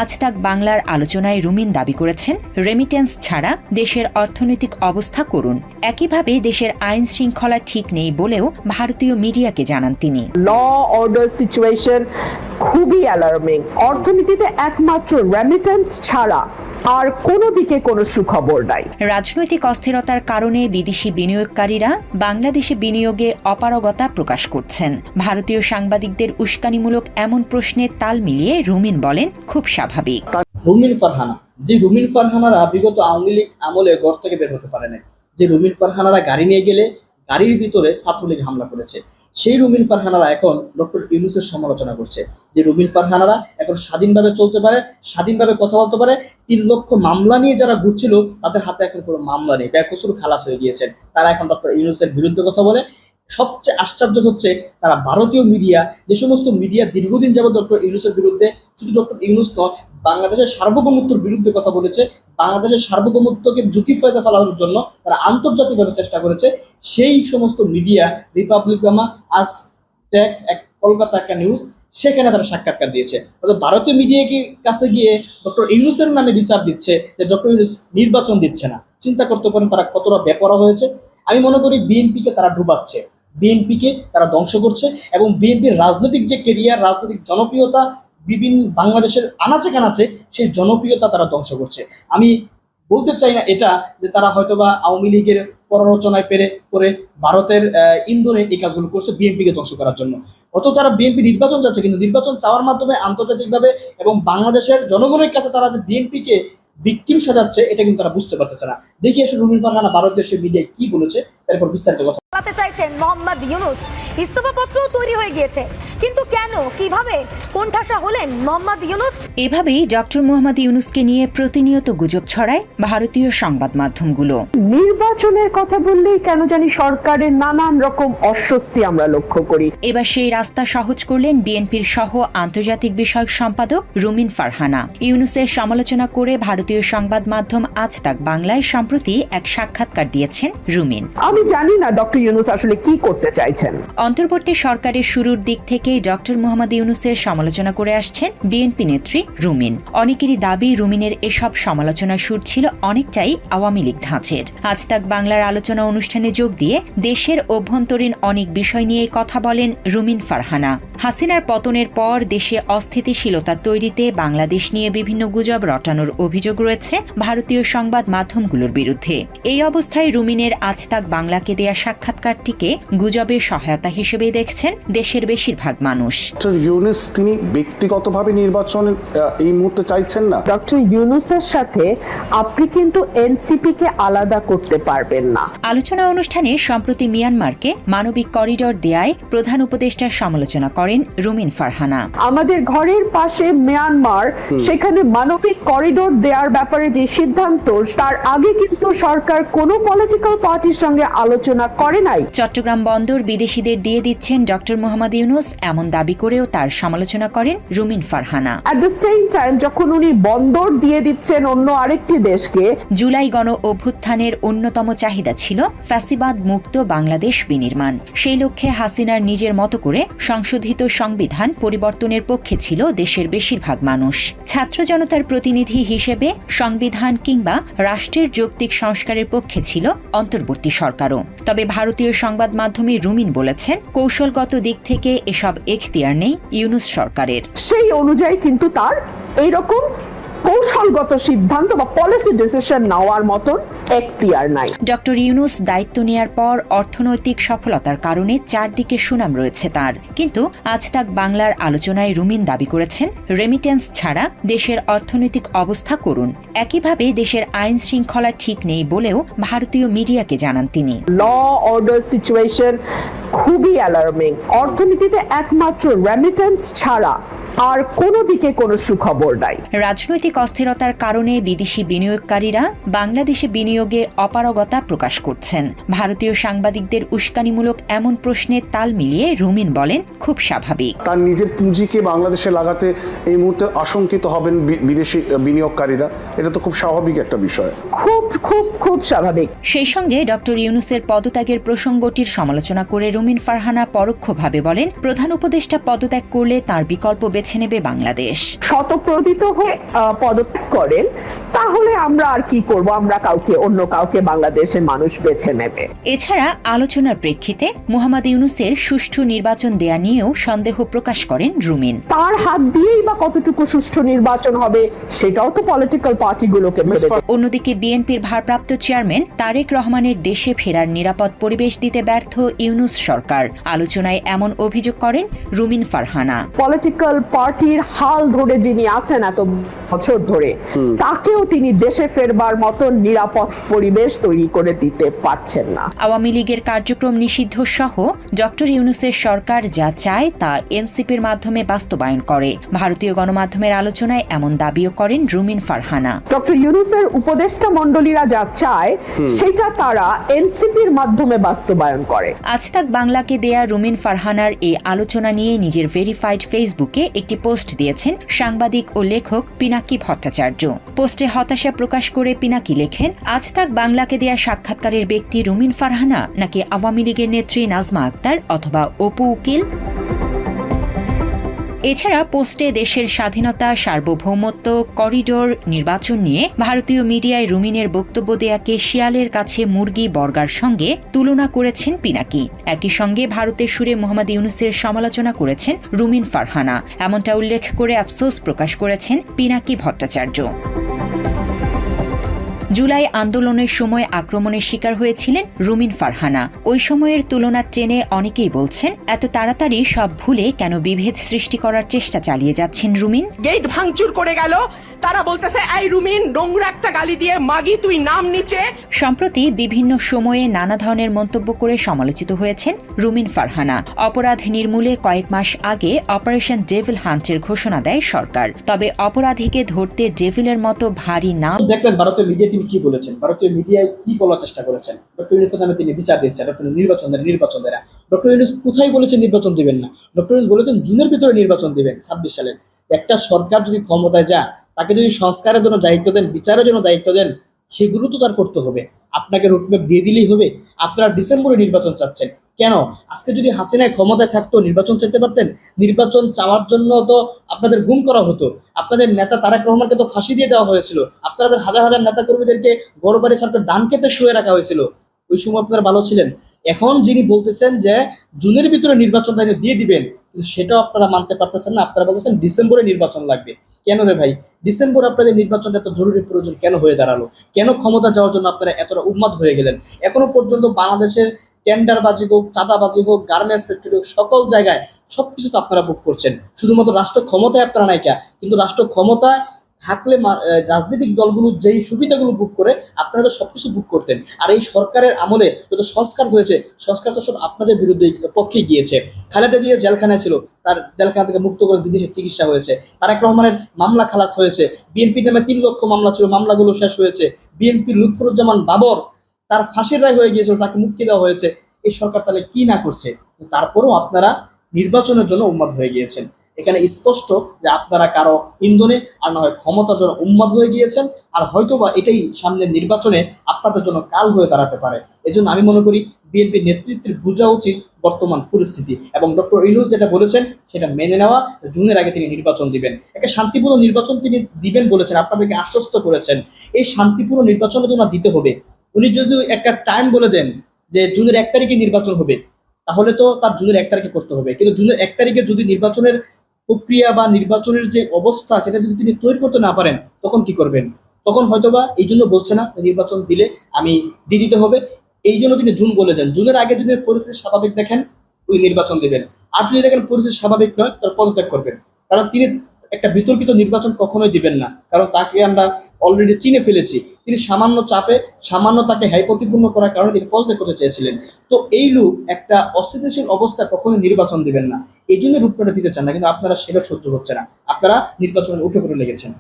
আজ তাক বাংলার আলোচনায় রুমিন দাবি করেছেন, রেমিটেন্স ছাড়া দেশের অর্থনৈতিক অবস্থা করুন। একইভাবে দেশের আইন শৃঙ্খলা ঠিক নেই বলেও ভারতীয় মিডিয়াকে জানান তিনি। ল অর্ডার সিচুয়েশন খুবই অ্যালার্মিং। অর্থনীতিতে একমাত্র রেমিটেন্স ছাড়া আর কোনো দিকে কোনো সুখবর নাই। রাজনৈতিক অস্থিরতার কারণে বিদেশি বিনিয়োগকারীরা বাংলাদেশে বিনিয়োগে অপারগতা প্রকাশ করছেন। ভারতীয় সাংবাদিকদের উস্কানিমূলক এমন প্রশ্নে তাল মিলিয়ে রুমিন বলেন, খুব স্বাভাবিক। রুমিন ফারহানা, যে রুমিন ফারহানারা বিগত আওয়ামী লীগ আমলে ঘর থেকে বের হতে পারে না, যে রুমিন ফারহানারা গাড়ি নিয়ে গেলে গাড়ির ভিতরে ছাত্রলীগ হামলা করেছে, সেই রুমিন ফারহানারা এখন ডক্টর ইউনূসের সমালোচনা করছে। যে রুমিন ফারহানারা এখন স্বাধীনভাবে চলতে পারে, স্বাধীনভাবে কথা বলতে পারে। 3 লক্ষ মামলা নিয়ে যারা ঘুরছিল তাদের হাতে এখন কোনো মামলা নেই, বেকসুর খালাস হয়ে গিয়েছেন। তারা এখন ডক্টর ইউনূসের বিরুদ্ধে কথা বলে। সবচেয়ে আশ্চর্য হচ্ছে, তারা ভারতীয় মিডিয়া, যে সমস্ত মিডিয়া দীর্ঘদিন যাবত ডক্টর ইউনূসের বিরুদ্ধে, শুধু ডক্টর ইউনূস নয়, বাংলাদেশের সার্বভৌমত্বের বিরুদ্ধে কথা বলেছে, বাংলাদেশের সার্বভৌমত্বকে ঝুঁকি ফায়দা ফেলানোর জন্য তারা আন্তর্জাতিকভাবে চেষ্টা করেছে। সেই সমস্ত মিডিয়া, রিপাবলিকামা, আজ টেক, কলকাতা একটা নিউজ, সেখানে তারা সাক্ষাৎকার দিয়েছে। অর্থাৎ ভারতীয় মিডিয়াকে কাছে গিয়ে ডক্টর ইউনূসের নামে বিচার দিচ্ছে যে ডক্টর ইউনূস নির্বাচন দিচ্ছে না। চিন্তা করতে পারেন তারা কতটা বেপরোয়া হয়েছে। আমি মনে করি বিএনপিকে তারা ডুবাচ্ছে, বিএনপিকে তারা ধ্বংস করছে, এবং বিএনপির রাজনৈতিক যে কেরিয়ার, রাজনৈতিক জনপ্রিয়তা বিভিন্ন বাংলাদেশের আনাচে কানাচে, সেই জনপ্রিয়তা তারা ধ্বংস করছে। আমি বলতে চাই না এটা যে তারা হয়তোবা আওয়ামী লীগের পরালোচনায় করে ভারতের ইন্ধনে এই কাজগুলো করছে বিএনপিকে ধ্বংস করার জন্য। অত তারা বিএনপি নির্বাচন চাচ্ছে, কিন্তু নির্বাচন চাওয়ার মাধ্যমে আন্তর্জাতিকভাবে এবং বাংলাদেশের জনগণের কাছে তারা যে বিএনপিকে ভিকটিম সাজাচ্ছে, এটা কিন্তু তারা বুঝতে পারতেছে না। দেখি আসলে রুমিন ফারহানা ভারতের সে মিডিয়ায় কি বলেছে, তারপর বিস্তারিত কথা বলতে চাইছেন। মোহাম্মদ ইউনূস ইস্তফাপত্র তৈরি হয়ে গিয়েছে, কিন্তু কেন, কিভাবে, কোণঠাসা হলেন মোহাম্মদ ইউনূস? এভাবেই ডক্টর মোহাম্মদ ইউনূসকে নিয়ে প্রতিনিয়ত গুজব ছড়ায় ভারতীয় সংবাদ মাধ্যমগুলো। নির্বাচনের কথা বললেই কেন জানি সরকারের নানান রকম অস্বস্তি আমরা লক্ষ্য করি। এবার সেই রাস্তা সহজ করলেন বিএনপির সহ আন্তর্জাতিক বিষয়ক সম্পাদক রুমিন ফারহানা। ইউনূসের সমালোচনা করে ভারতীয় সংবাদ মাধ্যম আজ তাক বাংলায় সম্প্রতি এক সাক্ষাৎকার দিয়েছেন রুমিন। আমি জানি না ডক্টর ইউনূস আসলে কি করতে চাইছেন। অন্তর্বর্তী সরকারের শুরুর দিক থেকে ডক্টর মোহাম্মদ ইউনূসের সমালোচনা করে আসছেন বিএনপি নেত্রী রুমিন। অনেকেরই দাবি, রুমিনের এসব সমালোচনার সুর ছিল অনেকটাই আওয়ামী লীগ ধাঁচের। আজ তাক বাংলার আলোচনা অনুষ্ঠানে যোগ দিয়ে দেশের অভ্যন্তরীণ অনেক বিষয় নিয়ে কথা বলেন রুমিন ফারহানা। হাসিনার পতনের পর দেশে অস্থিতিশীলতা তৈরিতে বাংলাদেশ নিয়ে বিভিন্ন গুজব রটানোর অভিযোগ রয়েছে ভারতীয় সংবাদ মাধ্যমগুলোর বিরুদ্ধে। এই অবস্থায় রুমিনের আজ তাক বাংলাকে দেয়া সাক্ষাৎকারটিকে গুজবের সহায়তা হিসেবে দেখছেন দেশের বেশিরভাগ মানুষ। ডক্টর ইউনূস তিনি ব্যক্তিগতভাবে নির্বাচন এই মুহূর্তে চাইছেন না। ডক্টর ইউনূসের সাথে আপনি কিন্তু এনসিপি কে আলাদা করতে পারবেন না। আলোচনা অনুষ্ঠানে সম্প্রতি মিয়ানমারকে মানবিক করিডোর দেয়ায় প্রধান উপদেষ্টার সমালোচনা করেন রুমিন ফারহানা। আমাদের ঘরের পাশে মিয়ানমার, সেখানে মানবিক করিডোর দেওয়ার ব্যাপারে যে সিদ্ধান্ত, তার আগে কিন্তু সরকার কোনো পলিটিক্যাল পার্টির সঙ্গে আলোচনা করে নাই। চট্টগ্রাম বন্দর বিদেশিদের দিয়ে দিচ্ছেন ডক্টর মোহাম্মদ ইউনূস, এমন দাবি করেও তার সমালোচনা করেন Rumin Farhana. At the same time যখন উনি বন্দর দিয়ে দিচ্ছেন অন্য আরেকটি দেশকে। জুলাই গণ অভ্যুত্থানের অন্যতম চাহিদা ছিল ফ্যাসিবাদ মুক্ত বাংলাদেশ বিনির্মাণ। সেই লক্ষ্যে হাসিনার নিজের মতো করে সংশোধিত সংবিধান পরিবর্তনের পক্ষে ছিল দেশের বেশিরভাগ মানুষ। ছাত্র জনতার প্রতিনিধি হিসেবে সংবিধান কিংবা রাষ্ট্রের যৌক্তিক সংস্কারের পক্ষে ছিল অন্তর্বর্তী সরকারও। তবে ভারতীয় সংবাদ মাধ্যমে রুমিন বলেছেন, কৌশলগত দিক থেকে এসব এখতিয়ার নেই ইউনূস সরকারের। সেই অনুযায়ী কিন্তু তার এইরকম কৌশলগত সিদ্ধান্ত বা পলিসি ডিসিশন নেওয়ার মতন এখতিয়ার নাই। ডক্টর ইউনূস দায়িত্ব নেয়ার পর অর্থনৈতিক সফলতার কারণে চারদিকে সুনাম রয়েছে তার। কিন্তু আজ তাক বাংলার আলোচনায় রুমিন দাবি করেছেন, রেমিটেন্স ছাড়া দেশের অর্থনৈতিক অবস্থা করুন। একইভাবে দেশের আইন শৃঙ্খলা ঠিক নেই বলেও ভারতীয় মিডিয়াকে জানান তিনি। ল অর্ডার সিচুয়েশন খুবই অ্যালার্মিং। অর্থনীতিতে একমাত্র রেমিটেন্স ছাড়া আর কোনো দিকে কোনো সুখবর নাই। রাজনৈতিক অস্থিরতার কারণে বিদেশি বিনিয়োগকারীরা বাংলাদেশে বিনিয়োগে অপারগতা প্রকাশ করছেন। ভারতীয় সাংবাদিকদের উস্কানিমূলক এমন প্রশ্নে তাল মিলিয়ে রুমিন বলেন, খুব স্বাভাবিক। তার নিজের পুঁজিকে বাংলাদেশে লাগাতে এই মুহূর্তে আশঙ্কিত হবেন বিদেশি বিনিয়োগকারীরা, এটা তো খুব স্বাভাবিক একটা বিষয়। খুব খুব খুব স্বাভাবিক। সেই সঙ্গে ডক্টর ইউনূসের পদত্যাগের প্রসঙ্গটির সমালোচনা করে রুমিন ফারহানা পরোক্ষভাবে বলেন, প্রধান উপদেষ্টা পদত্যাগ করলে তার বিকল্প বেছে নেবে বাংলাদেশ। শতপ্রোদিত হয়ে পদত্যাগ করেন, তাহলে আমরা আর কি করব? আমরা অন্য কাউকে বাংলাদেশের মানুষ বেছে নেবে। এছাড়া আলোচনার প্রেক্ষিতে মোহাম্মদ ইউনূসের সুষ্ঠু নির্বাচন দেয়া নিয়েও সন্দেহ প্রকাশ করেন রুমিন। তার হাত দিয়েই বা কতটুকু সুষ্ঠু নির্বাচন হবে সেটাও তো পলিটিক্যাল পার্টিগুলোকে ভেবে। অন্যদিকে বিএনপির ভারপ্রাপ্ত চেয়ারম্যান তারেক রহমানের দেশে ফেরার নিরাপদ পরিবেশ দিতে ব্যর্থ ইউনূস সরকার। আলোচনায় এমন অভিযোগ করেন রুমিন ফারহানা। পলিটিক্যাল পার্টির হাল ধরে যিনি আছেন এত বছর ধরে, তাকেও তিনি দেশে ফেরবার মতো নিরাপদ পরিবেশ তৈরি করে দিতে পারছেন না। আওয়ামী লীগের কার্যক্রম নিষিদ্ধ সহ ডক্টর ইউনূসের সরকার যা চায় তা এনসিপির মাধ্যমে বাস্তবায়ন করে। ভারতীয় গণমাধ্যমের আলোচনায় এমন দাবিও করেন রুমিন ফারহানা। ডক্টর ইউনূসের উপদেষ্টা মণ্ডলীরা যা চায় সেটা তারা এনসিপির মাধ্যমে বাস্তবায়ন করে। আজ তাক বাংলাকে দেয়া রুমিন ফারহানার এই আলোচনা নিয়ে নিজের ভেরিফাইড ফেসবুকে একটি পোস্ট দিয়েছেন সাংবাদিক ও লেখক পিনাকি ভট্টাচার্য। পোস্টে হতাশা প্রকাশ করে পিনাকি লেখেন, আজ তাক বাংলাকে দেয়া সাক্ষাৎকারের ব্যক্তি রুমিন ফারহানা নাকি আওয়ামী লীগের নেত্রী নাজমা আক্তার অথবা অপু উকিল? এছাড়া পোস্টে দেশের স্বাধীনতা, সার্বভৌমত্ব, করিডোর নির্বাচন নিয়ে ভারতীয় মিডিয়ায় রুমিনের বক্তব্য দেয়াকে শিয়ালের কাছে মুরগি বর্গার সঙ্গে তুলনা করেছেন পিনাকি। একই সঙ্গে ভারতের সুরে মোহাম্মদ ইউনূসের সমালোচনা করেছেন রুমিন ফারহানা। এমনটা উল্লেখ করে আফসোস প্রকাশ করেছেন পিনাকি ভট্টাচার্য। জুলাই আন্দোলনের সময় আক্রমণের শিকার হয়েছিলেন রুমিন ফারহানা। ওই সময়ের তুলনা টেনে অনেকেই বলছেন, এত তাড়াতাড়ি সব ভুলে কেন বিভেদ সৃষ্টি করার চেষ্টা চালিয়ে যাচ্ছেন রুমিন? গেট ভাঙচুর করে গেল, তারা বলতেছে এই রুমিন নোংরা একটা গালি দিয়ে মাগি তুই নাম নিচে। সম্প্রতি বিভিন্ন সময়ে নানা ধরনের মন্তব্য করে সমালোচিত হয়েছেন রুমিন ফারহানা। অপরাধ নির্মূলে কয়েক মাস আগে অপারেশন ডেভিল হান্টের ঘোষণা দেয় সরকার। তবে অপরাধীকে ধরতে ডেভিলের মতো ভারী নাম। দেখলেন ভারতীয় মিডিয়া তিনি কি বলেছেন, ভারতীয় মিডিয়ায় কি বলার চেষ্টা করেছেন। ডক্টর ইউনূসের নামে তিনি বিচার দিচ্ছেন, ডক্টর নির্বাচন দেয় না। ডক্টর ইউনূস কোথায় বলেছেন নির্বাচন দিবেন না? ডক্টর ইউনূস বলেছেন জুনের ভিতরে নির্বাচন দিবেন 26 সালের। একটা সরকার যদি ক্ষমতায় যায়, তাকে যদি সংস্কারের জন্য দায়িত্ব দেন, বিচারের জন্য দায়িত্ব দেন, সেগুলো তো তার করতে হবে। আপনাকে রোডম্যাপ দিয়ে দিলেই হবে? আপনারা ডিসেম্বরে নির্বাচন চাচ্ছেন কেন? আজকে যদি হাসিনা ক্ষমতায় থাকতো নির্বাচন চাইতে পারতেন? নির্বাচন চাওয়ার জন্য তো আপনাদের গুম করা হতো। আপনাদের নেতা তারেক রহমানকে তো ফাঁসি দিয়ে দেওয়া হয়েছিল। আপনাদের হাজার হাজার নেতা কর্মীদেরকে গড়বাড়ি সরকার ডান খেতে শুয়ে রাখা হয়েছিল। ওই সময় আপনারা ভালো ছিলেন। এখন যিনি বলতেছেন যে জুনের ভিতরে নির্বাচন দিয়ে দিবেন, কিন্তু সেটাও আপনারা মানতে পারতেছেন না। আপনারা বলতেছেন ডিসেম্বরে নির্বাচন লাগবে। কেন রে ভাই? ডিসেম্বর আপনাদের নির্বাচনটা এত জরুরি প্রয়োজন কেন হয়ে দাঁড়ালো? কেন ক্ষমতা যাওয়ার জন্য আপনারা এতটা উন্মাদ হয়ে গেলেন? এখনো পর্যন্ত বাংলাদেশের টেন্ডারবাজি হোক, চাঁদাবাজি হোক, গার্মেন্টস ফ্যাক্টরি হোক, সকল জায়গায় সবকিছু তো আপনারা বুক করছেন। শুধুমাত্র রাষ্ট্র ক্ষমতায় আপনারা নাই কা, কিন্তু রাষ্ট্র ক্ষমতায় থাকলে রাজনৈতিক দলগুলো যেই সুবিধাগুলো বুক করে আপনারা তো সবকিছু বুক করতেন। আর এই সরকারের আমলে যত সংস্কার হয়েছে, সংস্কার তো সব আপনাদের বিরুদ্ধে পক্ষে গিয়েছে। খালেদা জিয়া জেলখানায় ছিল, তার জেলখানা থেকে মুক্ত করে বিদেশে চিকিৎসা হয়েছে। তারেক রহমানের মামলা খালাস হয়েছে। বিএনপির নামে 3 লক্ষ মামলা ছিল, মামলাগুলো শেষ হয়েছে। বিএনপির লুৎফুজ্জামান বাবর তার ফাঁসির রায় হয়ে গিয়েছিল, তাকে মুক্তি দেওয়া হয়েছে। এই সরকার তাহলে কি না করছে? তারপরেও আপনারা নির্বাচনের জন্য উন্মাদ হয়ে গিয়েছেন। এখানে স্পষ্ট যে আপনারা কারো ইন্ধনে আর না হয় ক্ষমতার জন্য উন্মাদ হয়ে গিয়েছেন। আর হয়তোবা এটাই সামনের নির্বাচনে আপনাদের জন্য কাল হয়ে দাঁড়াতে পারে। এজন্য আমি মনে করি বিএনপি নেতৃত্বের বোঝা উচিত বর্তমান পরিস্থিতি, এবং ডক্টর ইউনূস যেটা বলেছেন সেটা মেনে নেওয়া। জুনের আগে তিনি নির্বাচন দিবেন, একটা শান্তিপূর্ণ নির্বাচন তিনি দিবেন বলেছেন, আপনাদেরকে আশ্বস্ত করেছেন। এই শান্তিপূর্ণ নির্বাচনে তো না দিতে হবে। উনি যদি একটা টাইম বলে দেন যে জুনের 1 তারিখে নির্বাচন হবে, তাহলে তো তার জুনের 1 তারিখে করতে হবে। কিন্তু জুনের 1 তারিখে যদি নির্বাচনের প্রক্রিয়া বা নির্বাচনের যে অবস্থা সেটা যদি তিনি তৈরি করতে না পারেন, তখন কি করবেন? তখন হয়তোবা এই জন্য বলছে না নির্বাচন দিলে আমি দিয়ে দিতে হবে, এই জন্য তিনি জুন বলেছেন। জুনের আগে যদি পরিস্থিতি স্বাভাবিক দেখেন ওই নির্বাচন দিবেন, আর যদি দেখেন পরিস্থিতি স্বাভাবিক নয় তার পদত্যাগ করবেন। কারণ তিনি একটা বিতর্কিত নির্বাচন কখনোই দিবেন না, কারণ তাকে আমরা অলরেডি চিনে ফেলেছি। তিনি সামান্য চাপে, সামান্য তাকে প্রতিপূর্ণ করার কারণে তিনি পদত্যাগ করতে চেয়েছিলেন। তো এই লোক একটা অস্থিতিশীল অবস্থা কখনোই নির্বাচন দিবেন না, এই জন্য রূপটা দিতে চান না। কিন্তু আপনারা সেটা সহ্য হচ্ছে না, আপনারা নির্বাচনে উঠে পড়ে লেগেছেন।